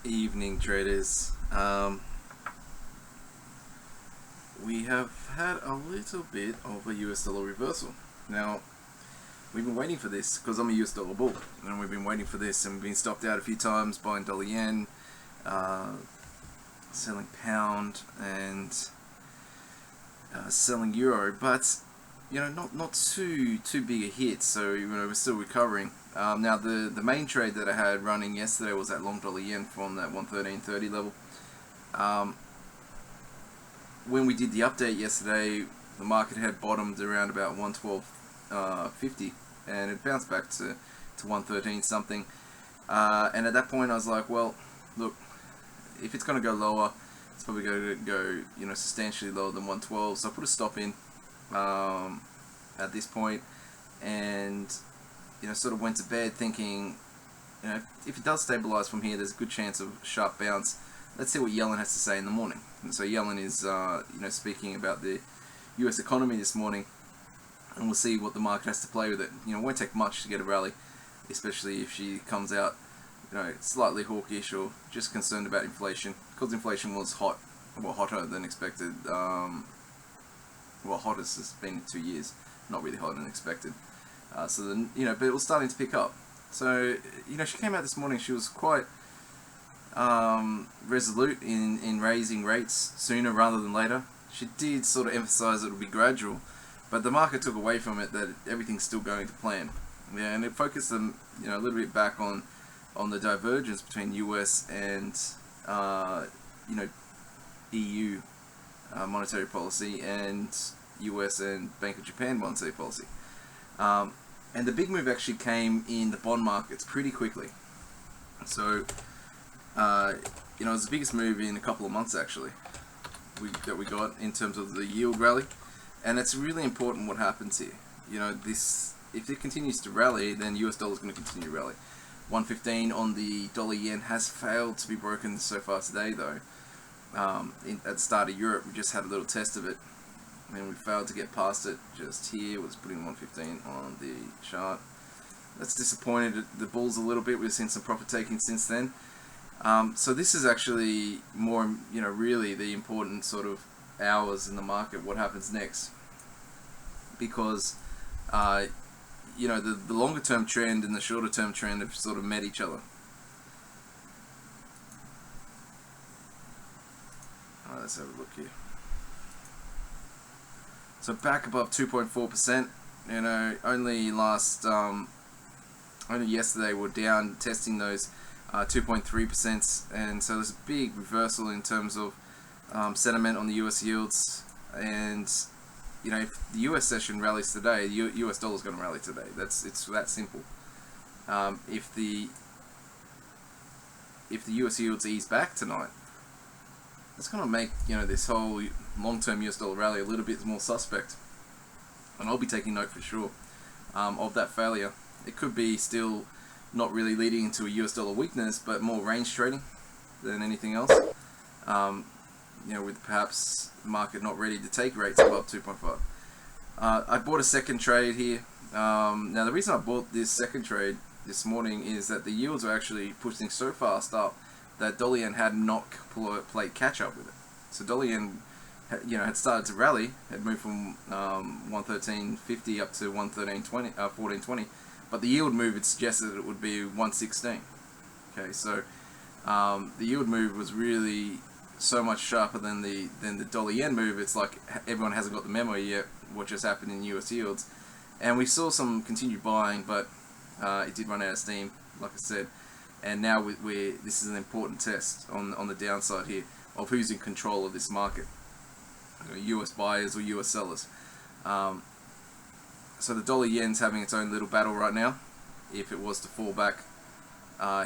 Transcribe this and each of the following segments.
Evening, traders. We have had a little bit of a US dollar reversal. Now, we've been waiting for this because I'm a US dollar bull, and we've been waiting for this, and we've been stopped out a few times buying dollar yen, selling pound, and selling euro. But not too big a hit. So we're still recovering. Now the main trade that I had running yesterday was that long dollar yen from that 113.30 level. When we did the update yesterday, the market had bottomed around about 112.50, and it bounced back to 113 something. And at that point, I was like, well, look, if it's going to go lower, it's probably going to go substantially lower than 112. So I put a stop in at this point, and sort of went to bed thinking, if it does stabilize from here, there's a good chance of a sharp bounce. Let's see what Yellen has to say in the morning. And so Yellen is, speaking about the U.S. economy this morning, and we'll see what the market has to play with it. It won't take much to get a rally, especially if she comes out, slightly hawkish or just concerned about inflation, because inflation was hotter than expected. Hottest has been in 2 years, not really hotter than expected. But it was starting to pick up. So, she came out this morning. She was quite resolute in raising rates sooner rather than later. She did sort of emphasize it would be gradual, but the market took away from it that everything's still going to plan. Yeah, and it focused them, a little bit back on the divergence between US and EU monetary policy and US and Bank of Japan monetary policy. And the big move actually came in the bond markets pretty quickly. So, it was the biggest move in a couple of months actually that we got in terms of the yield rally, and it's really important what happens here. If it continues to rally, then US dollar is going to continue to rally. 115 on the dollar yen has failed to be broken so far today, though. At the start of Europe, we just had a little test of it, and we failed to get past it just here. Was putting 115 on the chart. That's disappointed the bulls a little bit. We've seen some profit taking since then. So this is actually more, really the important sort of hours in the market, what happens next. Because, the longer term trend and the shorter term trend have sort of met each other. Let's have a look here. So back above 2.4%, only yesterday we're down testing those 2.3%, and so there's a big reversal in terms of sentiment on the US yields. And if the US session rallies today, the US dollar is going to rally today. It's that simple. If the US yields ease back tonight, it's going to make this whole long-term US dollar rally a little bit more suspect, and I'll be taking note for sure of that failure. It could be still not really leading into a US dollar weakness, but more range trading than anything else. With perhaps the market not ready to take rates above 2.5. I bought a second trade here. Now the reason I bought this second trade this morning is that the yields are actually pushing so fast up that dollar yen had not played catch up with it. So dollar yen, had started to rally, had moved from 113.50 up to 14.20, but the yield move had suggested it would be 116. Okay, so the yield move was really so much sharper than the dollar yen move. It's like everyone hasn't got the memo yet what just happened in US yields, and we saw some continued buying, but it did run out of steam, like I said. And now this is an important test on the downside here of who's in control of this market, US buyers or US sellers. So the dollar yen's having its own little battle right now. If it was to fall back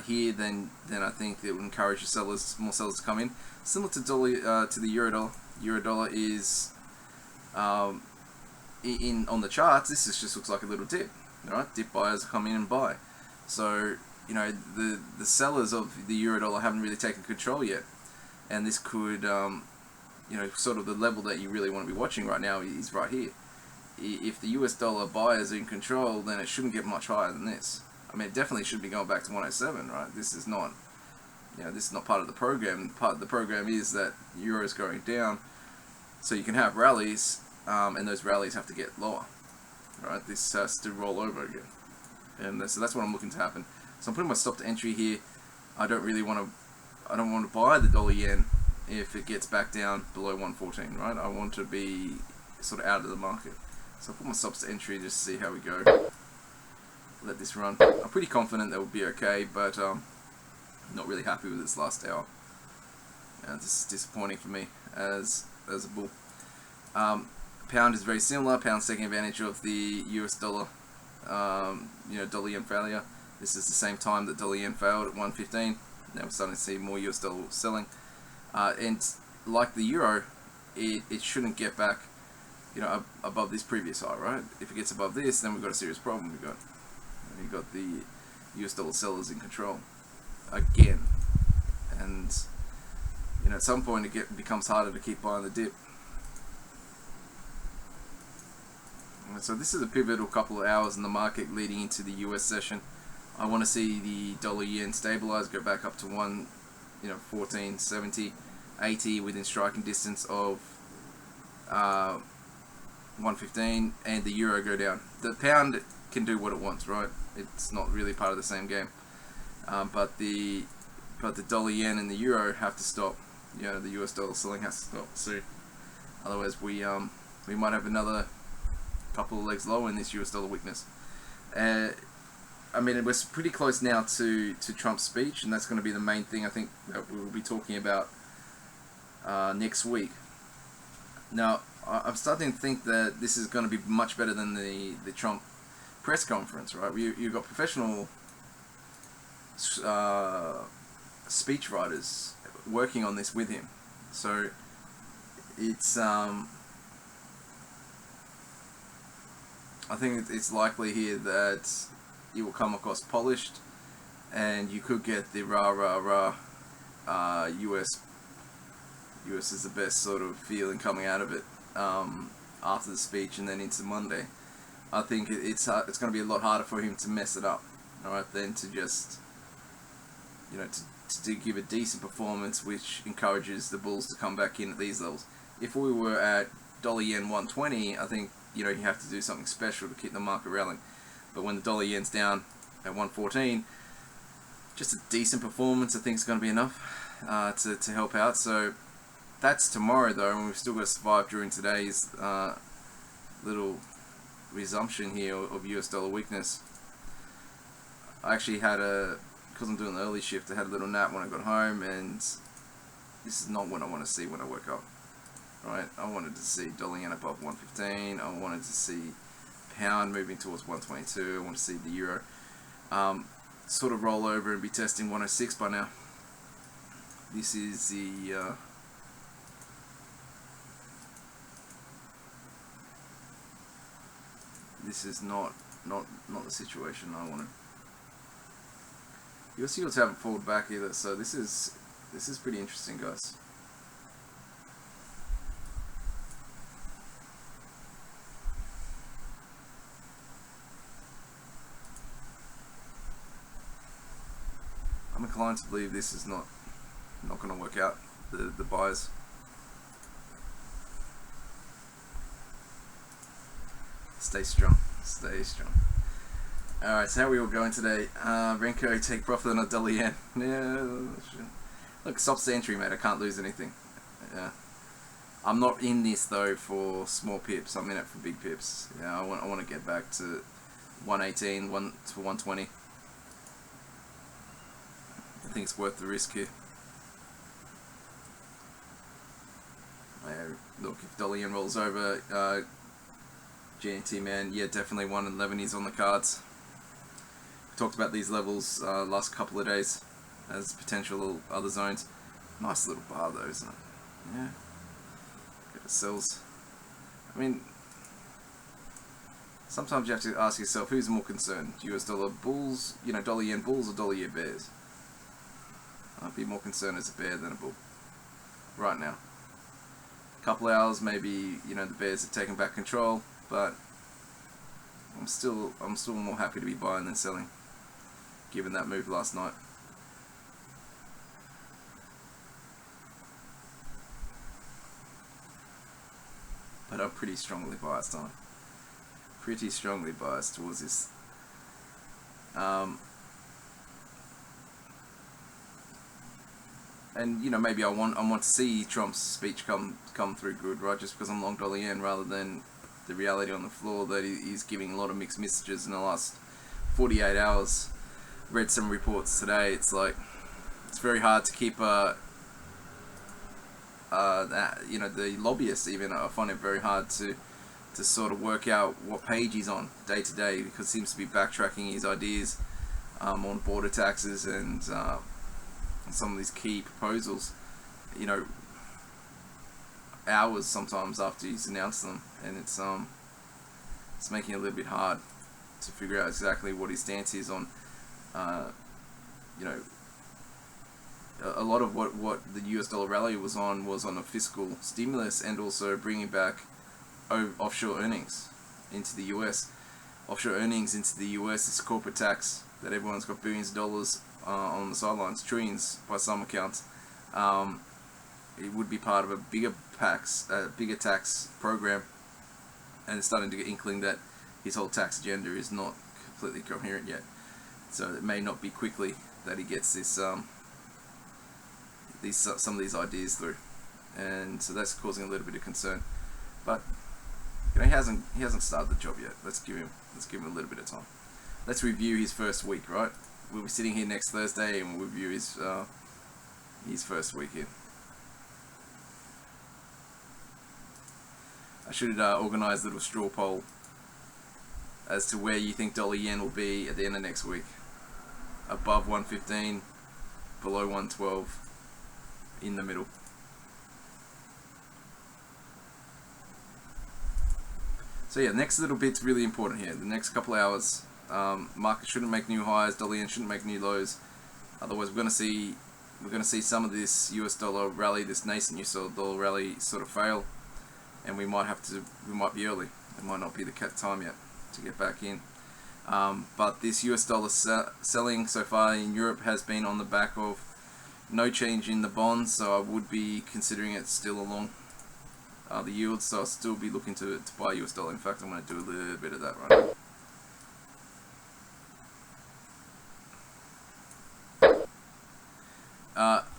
here, then I think it would encourage more sellers to come in. Similar to the euro dollar. Euro dollar is on the charts. This just looks like a little dip. Right, dip buyers come in and buy. So the sellers of the euro dollar haven't really taken control yet, and this could sort of the level that you really want to be watching right now is right here. If the US dollar buyers are in control, then it shouldn't get much higher than this. I mean, it definitely should be going back to 107, right? This is not this is not part of the program. Part of the program is that euro is going down, so you can have rallies, and those rallies have to get lower, right? This has to roll over again, and so that's what I'm looking to happen. So I'm putting my stop to entry here. I don't want to buy the dollar yen if it gets back down below 114, right? I want to be sort of out of the market. So I'll put my stops to entry just to see how we go. Let this run. I'm pretty confident that will be okay, but not really happy with this last hour. This is disappointing for me as a bull. Pound is very similar. Pound's taking advantage of the US dollar, dollar yen failure. This is the same time that dollar yen failed at 115. Now we're starting to see more US dollar selling. And like the euro, it shouldn't get back, above this previous high, right? If it gets above this, then we've got a serious problem. We've got the US dollar sellers in control again, and at some point it becomes harder to keep buying the dip. And so this is a pivotal couple of hours in the market leading into the US session. I want to see the dollar yen stabilize, go back up to 14.70, 80 within striking distance of 115, and the euro go down. The pound can do what it wants, right? It's not really part of the same game. But the dollar yen and the euro have to stop. The US dollar selling has to stop soon. Otherwise, we might have another couple of legs lower in this US dollar weakness. We're pretty close now to Trump's speech, and that's going to be the main thing I think that we will be talking about next week. Now, I'm starting to think that this is going to be much better than the Trump press conference, right? You've got professional speech writers working on this with him, so it's I think it's likely here that it will come across polished, and you could get the US is the best sort of feeling coming out of it after the speech and then into Monday. I think it's going to be a lot harder for him to mess it up, alright, than to just to give a decent performance which encourages the bulls to come back in at these levels. If we were at dollar yen 120, I think you have to do something special to keep the market rallying. But when the dollar yen's down at 114, just a decent performance I think is going to be enough to help out. So that's tomorrow though, and we've still got to survive during today's little resumption here of US dollar weakness. I actually had because I'm doing the early shift, I had a little nap when I got home, and this is not what I want to see when I wake up. Right, I wanted to see dollar yen above 115. I wanted to see pound moving towards 122. I want to see the euro sort of roll over and be testing 106 by now. This is the this is not the situation I wanted. US yields haven't pulled back either, so this is pretty interesting, guys. I'm inclined to believe this is not going to work out, the buyers. Stay strong. Stay strong. Alright, so how are we all going today? Renko, take profit on a dollar yen. Yeah, look, stops the entry, mate. I can't lose anything. Yeah. I'm not in this though for small pips. I'm in it for big pips. Yeah, I want to get back to 118, to 120. I think it's worth the risk here. Look, if dollar yen rolls over, GNT man, yeah, definitely 111 is on the cards. We talked about these levels last couple of days as potential other zones. Nice little bar though, isn't it? Yeah. It sells. I mean, sometimes you have to ask yourself, who's more concerned? US dollar bulls, dollar yen bulls or dollar yen bears? I'd be more concerned as a bear than a bull right now. A couple hours, maybe the bears have taken back control, but I'm still more happy to be buying than selling, given that move last night. I'm pretty strongly biased on. Pretty strongly biased towards this. And maybe I want to see Trump's speech come through good, right? Just because I'm long dollar yen, rather than the reality on the floor that he's giving a lot of mixed messages in the last 48 hours. Read some reports today. It's like it's very hard to keep the lobbyists even. I find it very hard to sort of work out what page he's on day to day, because he seems to be backtracking his ideas on border taxes and some of these key proposals, hours sometimes after he's announced them, and it's making it a little bit hard to figure out exactly what his stance is on. A lot of what the US dollar rally was on a fiscal stimulus, and also bringing back offshore earnings into the US. Offshore earnings into the US is corporate tax that everyone's got billions of dollars on the sidelines, trillions by some accounts. It would be part of a bigger tax program, and it's starting to get inkling that his whole tax agenda is not completely coherent yet. So it may not be quickly that he gets this some of these ideas through, and so that's causing a little bit of concern. But he hasn't started the job yet. Let's give him a little bit of time. Let's review his first week, right? We'll be sitting here next Thursday and we'll review his first week here. I should organise a little straw poll as to where you think dollar yen will be at the end of next week. Above 115, below 112, in the middle. So yeah, next little bit's really important here. The next couple hours, market shouldn't make new highs, dollar yen shouldn't make new lows. Otherwise, we're going to see some of this US dollar rally, this nascent US dollar rally, sort of fail, and we might be early. It might not be the time yet to get back in. But this US dollar selling so far in Europe has been on the back of no change in the bonds, so I would be considering it still along the yields, so I'll still be looking to buy US dollar. In fact, I'm going to do a little bit of that right now.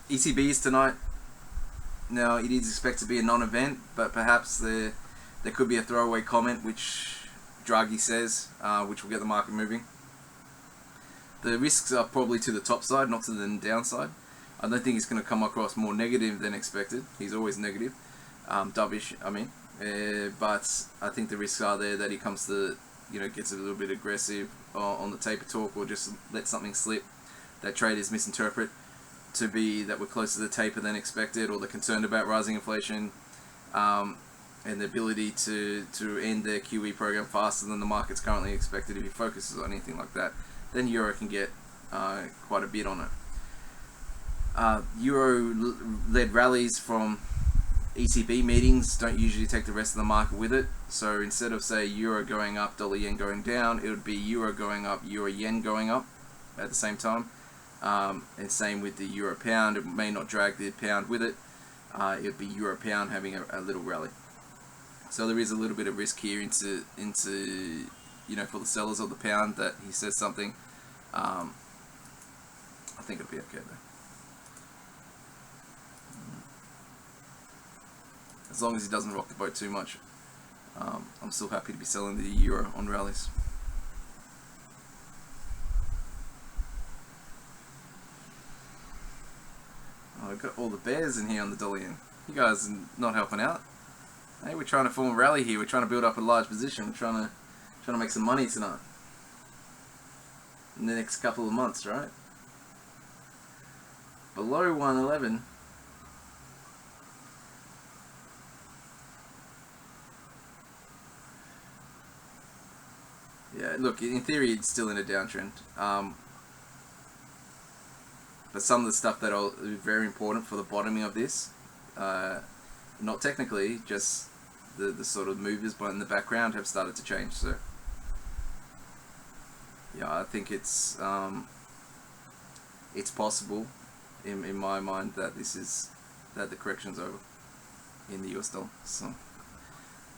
ECB is tonight. Now, it is expected to be a non-event, but perhaps there could be a throwaway comment which Draghi says, which will get the market moving. The risks are probably to the top side, not to the downside. I don't think he's going to come across more negative than expected. He's always negative. Dovish, I mean. But I think the risks are there that he comes to, gets a little bit aggressive on the taper talk, or just let something slip that traders misinterpret to be that we're closer to the taper than expected, or they're concerned about rising inflation, and the ability to end their QE program faster than the market's currently expected. If he focuses on anything like that, then Euro can get quite a bit on it. Euro-led rallies from ECB meetings don't usually take the rest of the market with it. So instead of, say, Euro going up, dollar yen going down, it would be Euro going up, Euro yen going up at the same time. And same with the Euro pound. It may not drag the pound with it. It would be Euro pound having a little rally. So there is a little bit of risk here into for the sellers of the pound, that he says something. I think it'll be okay though. As long as he doesn't rock the boat too much, I'm still happy to be selling the Euro on rallies. Oh, I've got all the bears in here on the dollar yen. You guys are not helping out. Hey, we're trying to form a rally here. We're trying to build up a large position. We're trying to make some money tonight. In the next couple of months, right? Below 111. Yeah, look, in theory it's still in a downtrend. But some of the stuff that are very important for the bottoming of this, not technically, just the sort of movers but in the background have started to change. So yeah, I think it's possible in my mind that the correction's over in the US dollar. So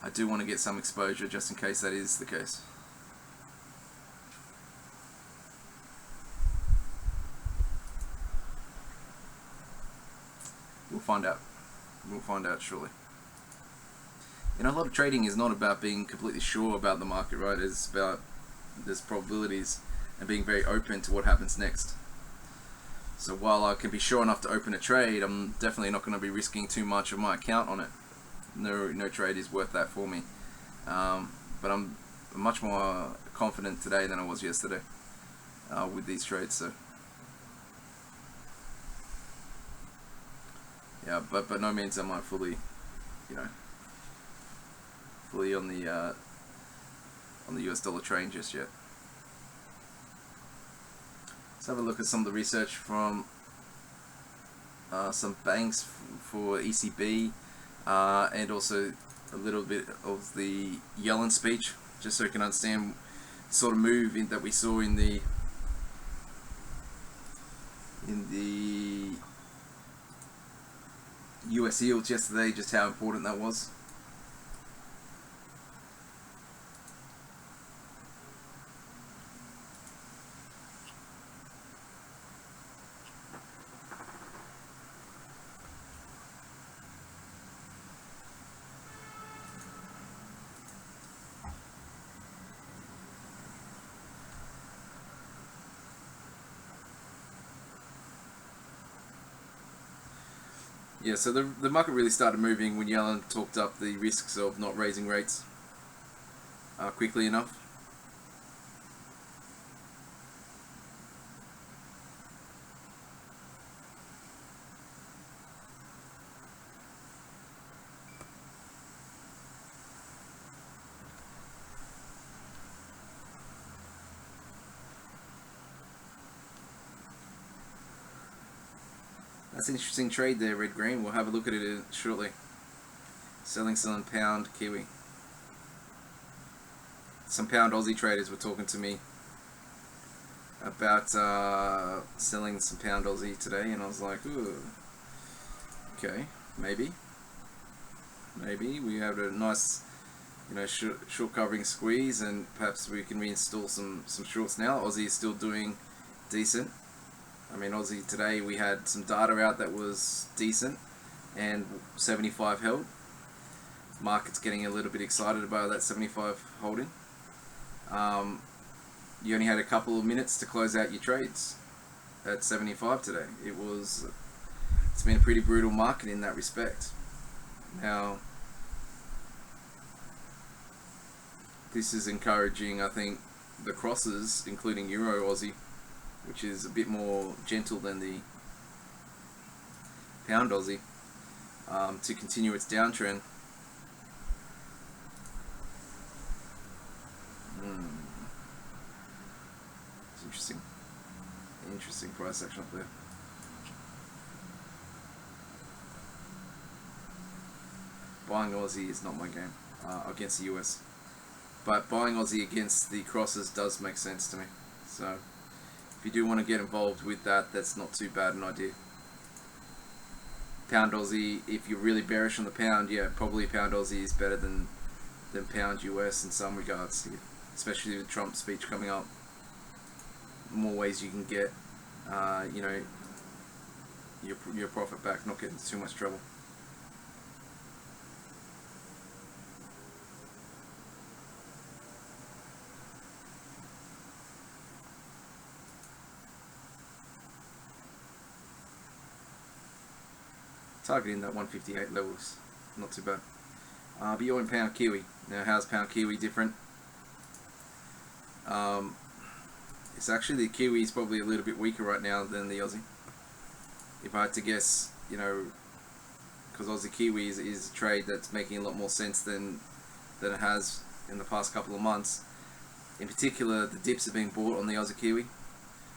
I do want to get some exposure just in case that is the case. We'll find out. We'll find out shortly. You know, a lot of trading is not about being completely sure about the market, right? It's about there's probabilities and being very open to what happens next. So while I can be sure enough to open a trade, I'm definitely not going to be risking too much of my account on it. No trade is worth that for me. But I'm much more confident today than I was yesterday with these trades. So yeah, but by no means am I fully, you know, fully on the US dollar train just yet. Let's have a look at some of the research from some banks for ECB and also a little bit of the Yellen speech, just so you can understand the sort of move that we saw in the US yields yesterday, just how important that was. Yeah, so the market really started moving when Yellen talked up the risks of not raising rates quickly enough. That's an interesting trade there, red green. We'll have a look at it shortly. Selling some pound Kiwi. Some pound Aussie traders were talking to me about selling some pound Aussie today, and I was like, ooh, okay, maybe we have a nice, you know, short covering squeeze, and perhaps we can reinstall some shorts now. Aussie is still doing decent. I mean, Aussie today, we had some data out that was decent, and 75 held. Market's getting a little bit excited about that 75 holding. You only had a couple of minutes to close out your trades at 75 today. It's been a pretty brutal market in that respect. Now, this is encouraging, I think, the crosses, including Euro Aussie, which is a bit more gentle than the pound Aussie, to continue its downtrend. It's interesting price action up there. Buying Aussie is not my game against the US, but buying Aussie against the crosses does make sense to me. So if you do want to get involved with that, that's not too bad an idea. Pound Aussie, if you're really bearish on the pound, yeah, probably pound Aussie is better than pound US in some regards, especially with Trump's speech coming up. More ways you can get, you know, your profit back, not get into too much trouble. Targeting that 158 levels, not too bad. But you're in pound Kiwi. Now, how's pound Kiwi different? It's actually, the Kiwi is probably a little bit weaker right now than the Aussie. If I had to guess, you know, because Aussie Kiwi is a trade that's making a lot more sense than it has in the past couple of months. In particular, the dips are being bought on the Aussie Kiwi,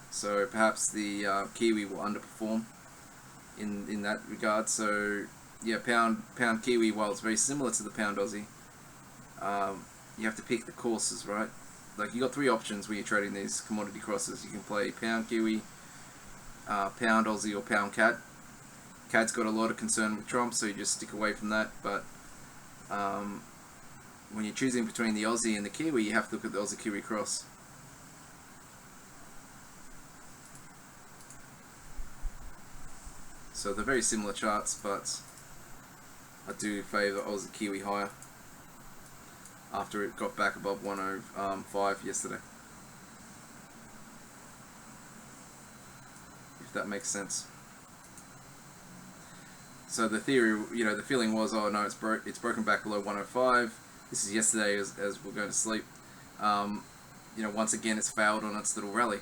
so perhaps the Kiwi will underperform in that regard. So yeah, pound Kiwi, while it's very similar to the pound Aussie, you have to pick the courses, right? Like, you got three options when you're trading these commodity crosses. You can play pound Kiwi, pound Aussie, or pound CAD. CAD's got a lot of concern with Trump, so you just stick away from that. But when you're choosing between the Aussie and the Kiwi, you have to look at the Aussie Kiwi cross. So they're very similar charts, but I do favour Aussie Kiwi higher after it got back above 105 yesterday. If that makes sense. So the theory, the feeling was, oh no, it's broken back below 105. This is yesterday as we're going to sleep. Once again it's failed on its little rally.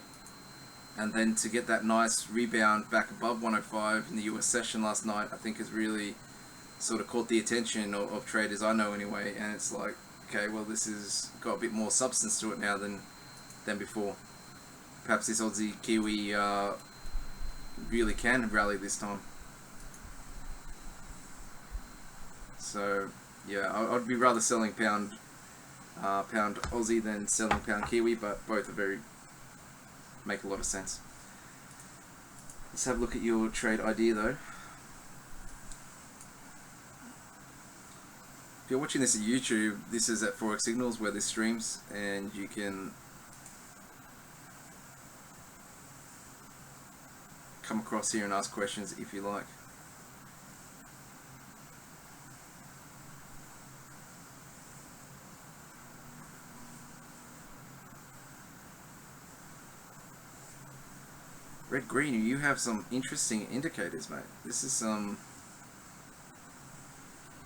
And then to get that nice rebound back above 105 in the US session last night, I think has really sort of caught the attention of traders I know anyway. And it's like, okay, well, this has got a bit more substance to it now than before. Perhaps this Aussie Kiwi really can rally this time. So yeah, I'd be rather selling pound Aussie than selling pound Kiwi, but both are make a lot of sense. Let's have a look at your trade idea though. If you're watching this at YouTube, this is at Forex Signals where this streams, and you can come across here and ask questions if you like. Red Green, you have some interesting indicators, mate. This is some.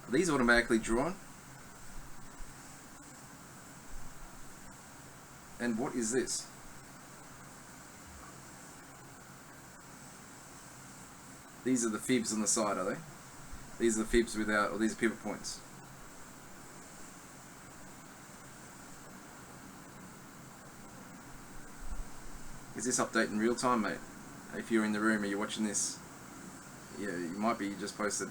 Are these automatically drawn? And what is this? These are the fibs on the side, are they? These are the fibs without, or these are pivot points. Is this update in real time, mate? If you're in the room and you're watching this, yeah, you might be just posted.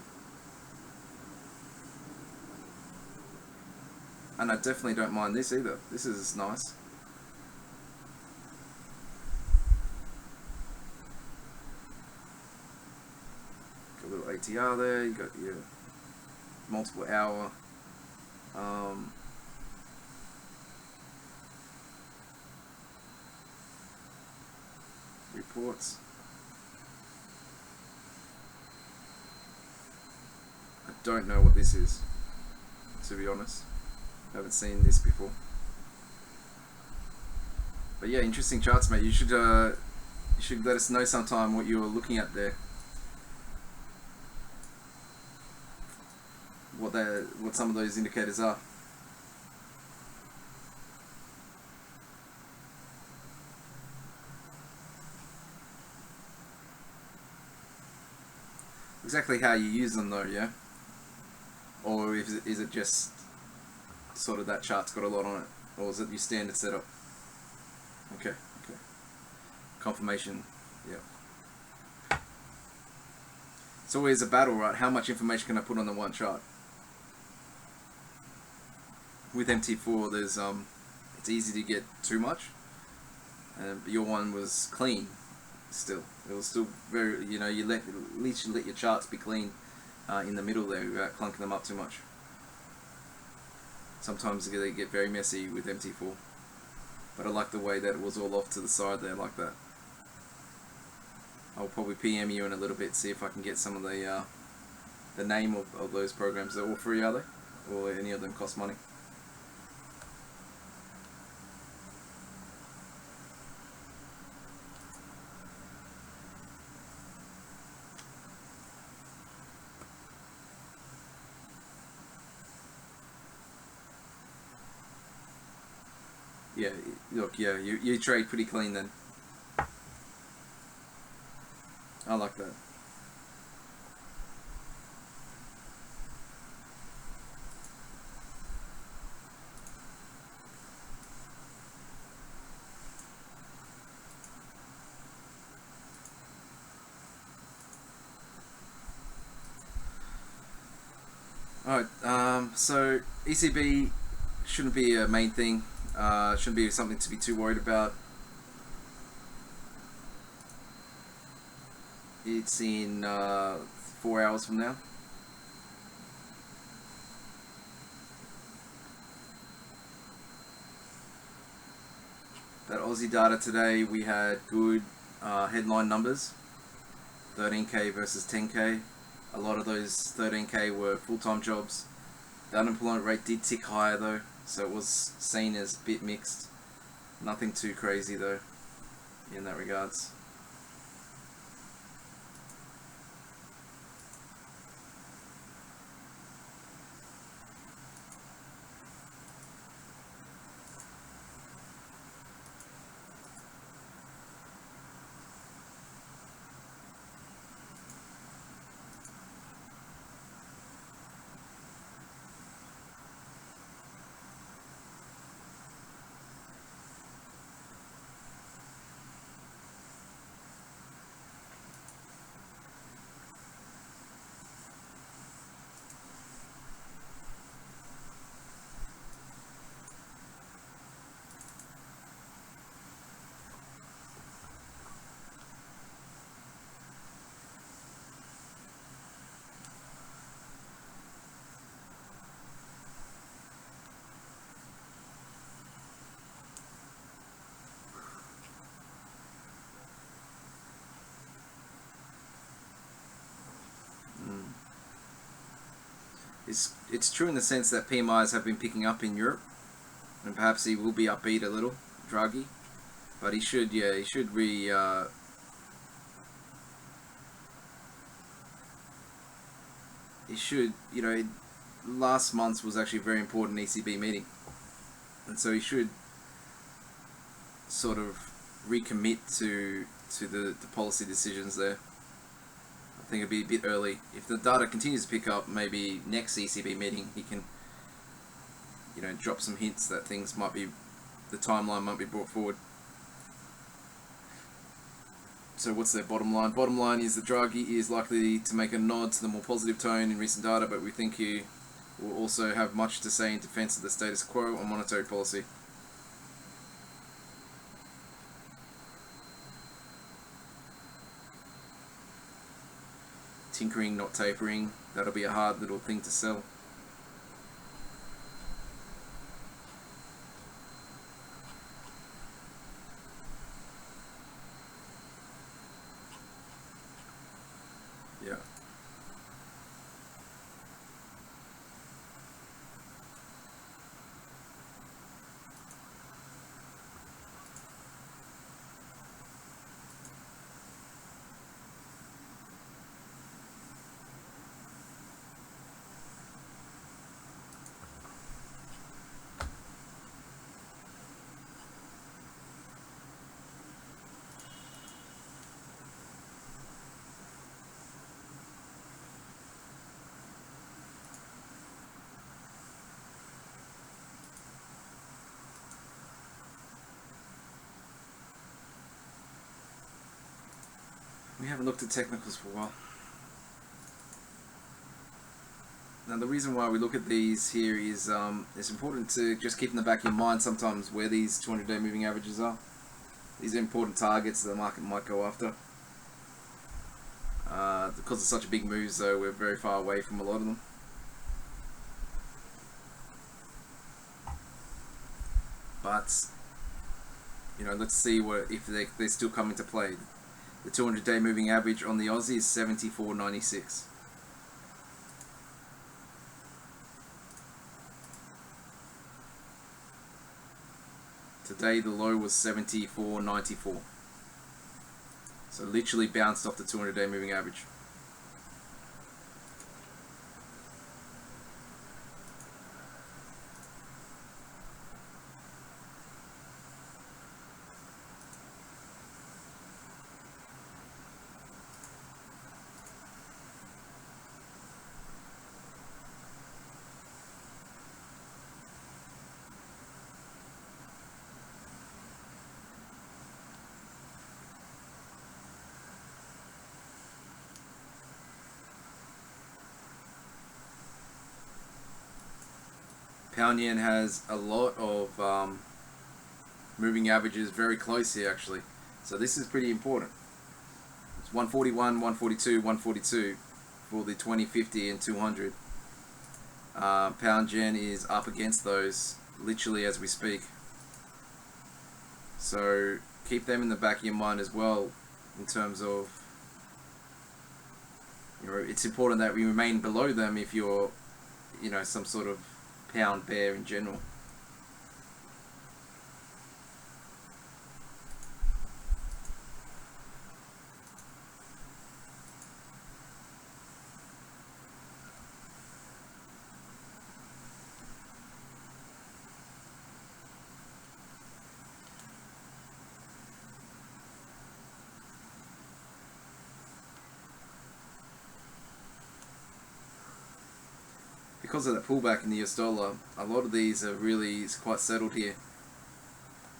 And I definitely don't mind this either. This is nice. Got a little ATR there. You got your multiple hour. Reports. I don't know what this is, to be honest. I haven't seen this before. But yeah, interesting charts, mate. You should let us know sometime what you're looking at there. What some of those indicators are. Exactly how you use them though, yeah? Or is it just sort of that chart's got a lot on it? Or is it your standard setup? Okay. Confirmation, yeah. It's always a battle, right? How much information can I put on the one chart? With MT4, there's it's easy to get too much. But your one was clean. Still, it was still very, at least you let your charts be clean in the middle there without clunking them up too much. Sometimes they get very messy with MT4, but I like the way that it was all off to the side there like that. I'll probably PM you in a little bit, see if I can get some of the name of those programs. They're all free, are they? Or any of them cost money? Yeah, look, yeah, you trade pretty clean then. I like that. Alright, so ECB shouldn't be a main thing. Shouldn't be something to be too worried about. It's in 4 hours from now. Aussie data today, we had good headline numbers. 13k versus 10k. A lot of those 13k were full-time jobs. The unemployment rate did tick higher though, so it was seen as a bit mixed. Nothing too crazy though in that regards. It's true in the sense that PMIs have been picking up in Europe, and perhaps he will be upbeat a little, Draghi, but he should last month's was actually a very important ECB meeting, and so he should sort of recommit to the policy decisions there. I think it'd be a bit early. If the data continues to pick up, maybe next ECB meeting he can, drop some hints that the timeline might be brought forward. So what's their bottom line? Bottom line is that Draghi is likely to make a nod to the more positive tone in recent data, but we think he will also have much to say in defense of the status quo on monetary policy. Tinkering, not tapering. That'll be a hard little thing to sell. Yeah. We haven't looked at technicals for a while. Now the reason why we look at these here is it's important to just keep in the back of your mind sometimes where these 200-day moving averages are. These are important targets that the market might go after. Because it's such a big moves though, we're very far away from a lot of them. But let's see if they're still coming to play. The 200-day moving average on the Aussie is 74.96. Today the low was 74.94. So literally bounced off the 200-day moving average. Pound yen has a lot of moving averages very close here actually, so this is pretty important. It's 141, 142, 142 for the 20, 50 and 200. Pound yen is up against those literally as we speak. So keep them in the back of your mind as well, in terms of, you know, it's important that we remain below them if you're, you know, some sort of pound bear in general. Because of that pullback in the US dollar, a lot of these are really quite settled here.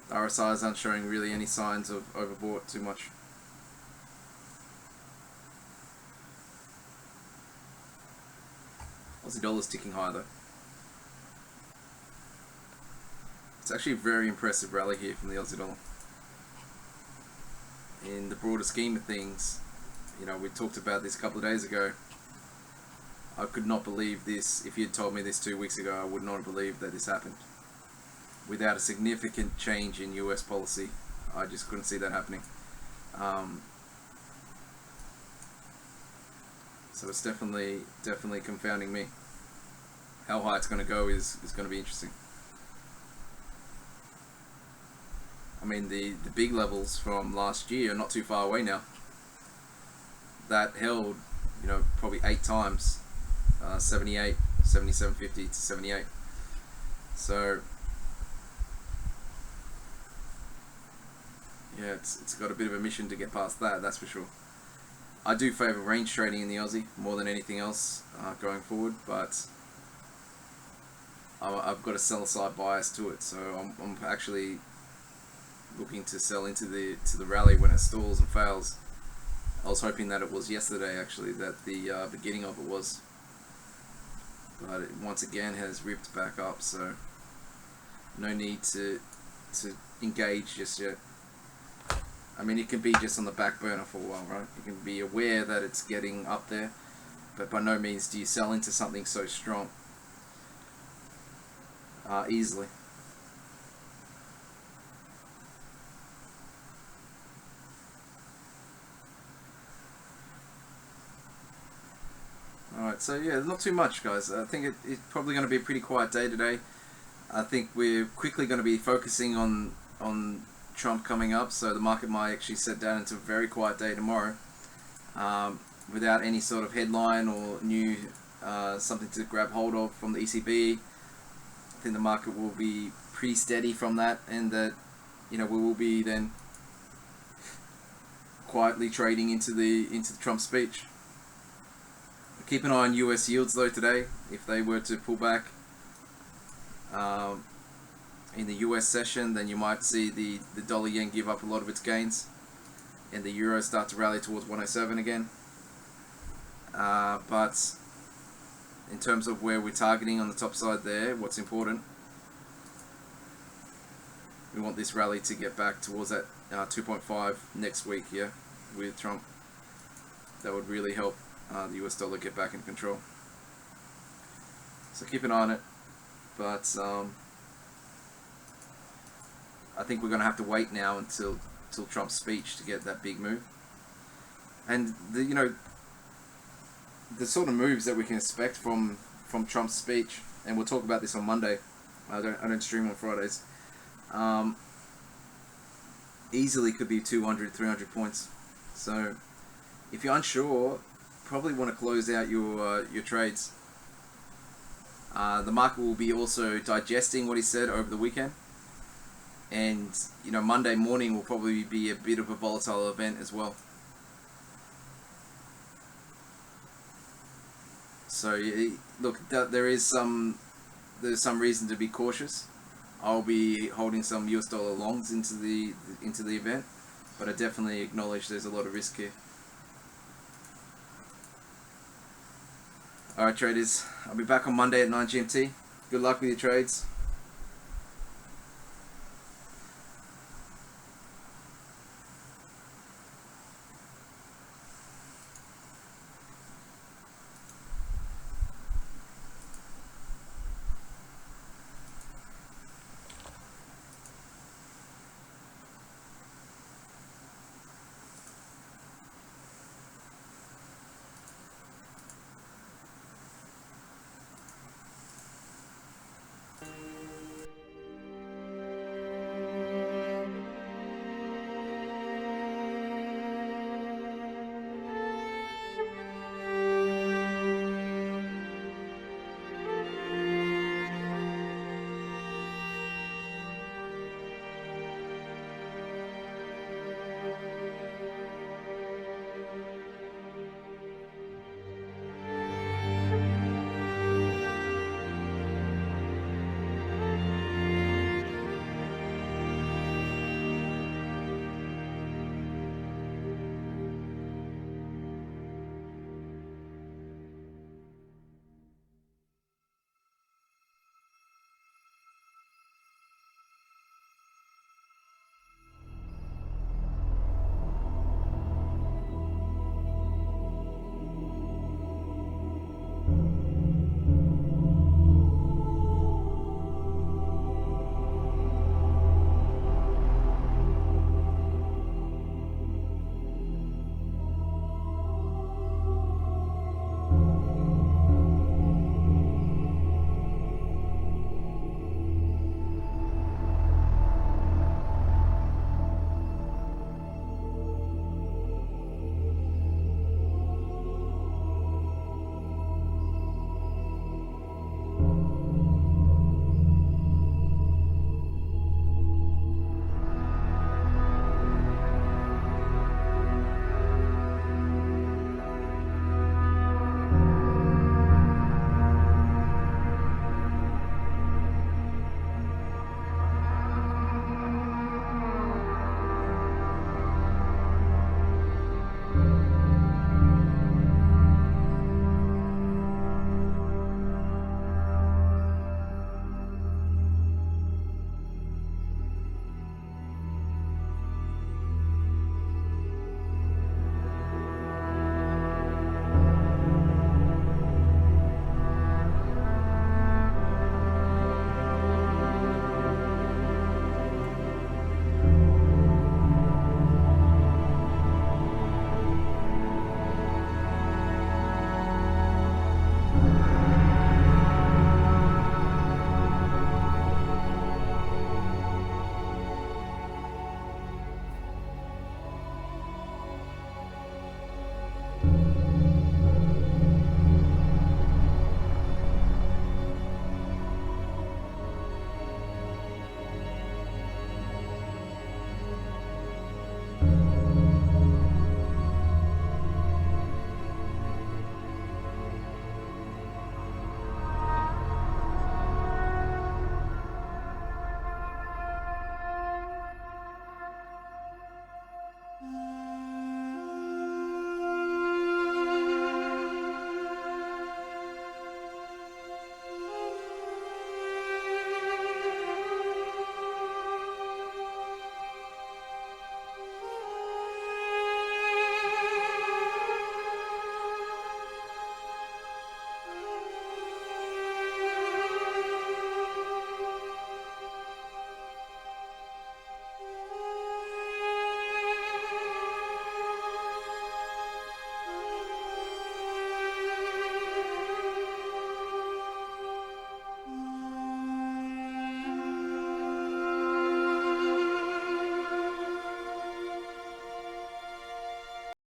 RSIs aren't showing really any signs of overbought too much. Aussie dollar's ticking higher though. It's actually a very impressive rally here from the Aussie dollar. In the broader scheme of things, you know, we talked about this a couple of days ago. I could not believe this. If you had told me this 2 weeks ago, I would not have believed that this happened. Without a significant change in US policy, I just couldn't see that happening. So it's definitely confounding me. How high it's going to go is going to be interesting. I mean, the big levels from last year are not too far away now. That held, you know, probably 8 times. 78, 77.50 to 78. So yeah, it's got a bit of a mission to get past that, that's for sure. I do favour range trading in the Aussie more than anything else going forward, but I've got a sell side bias to it, so I'm actually looking to sell into the rally when it stalls and fails. I was hoping that it was yesterday actually that the beginning of it was, but it once again has ripped back up, so no need to engage just yet. I mean, it can be just on the back burner for a while, right? You can be aware that it's getting up there, but by no means do you sell into something so strong easily. Alright, so yeah, not too much, guys. I think it's probably going to be a pretty quiet day today. I think we're quickly going to be focusing on Trump coming up, so the market might actually set down into a very quiet day tomorrow, without any sort of headline or new something to grab hold of from the ECB. I think the market will be pretty steady from that, and that, you know, we will be then quietly trading into the Trump speech. Keep an eye on US yields though today. If they were to pull back in the US session, then you might see the dollar yen give up a lot of its gains and the euro start to rally towards 107 again. But in terms of where we're targeting on the top side there, what's important, we want this rally to get back towards that 2.5 next week, yeah, with Trump. That would really help the US dollar get back in control. So keep an eye on it, but I think we're going to have to wait now until Trump's speech to get that big move. And the sort of moves that we can expect from Trump's speech, and we'll talk about this on Monday. I don't stream on Fridays. Easily could be 200, 300 points. So if you're unsure, probably want to close out your trades. The market will be also digesting what he said over the weekend, and you know, Monday morning will probably be a bit of a volatile event as well. So look, there's some reason to be cautious. I'll be holding some US dollar longs into the event, but I definitely acknowledge there's a lot of risk here. Alright traders, I'll be back on Monday at 9 GMT. Good luck with your trades.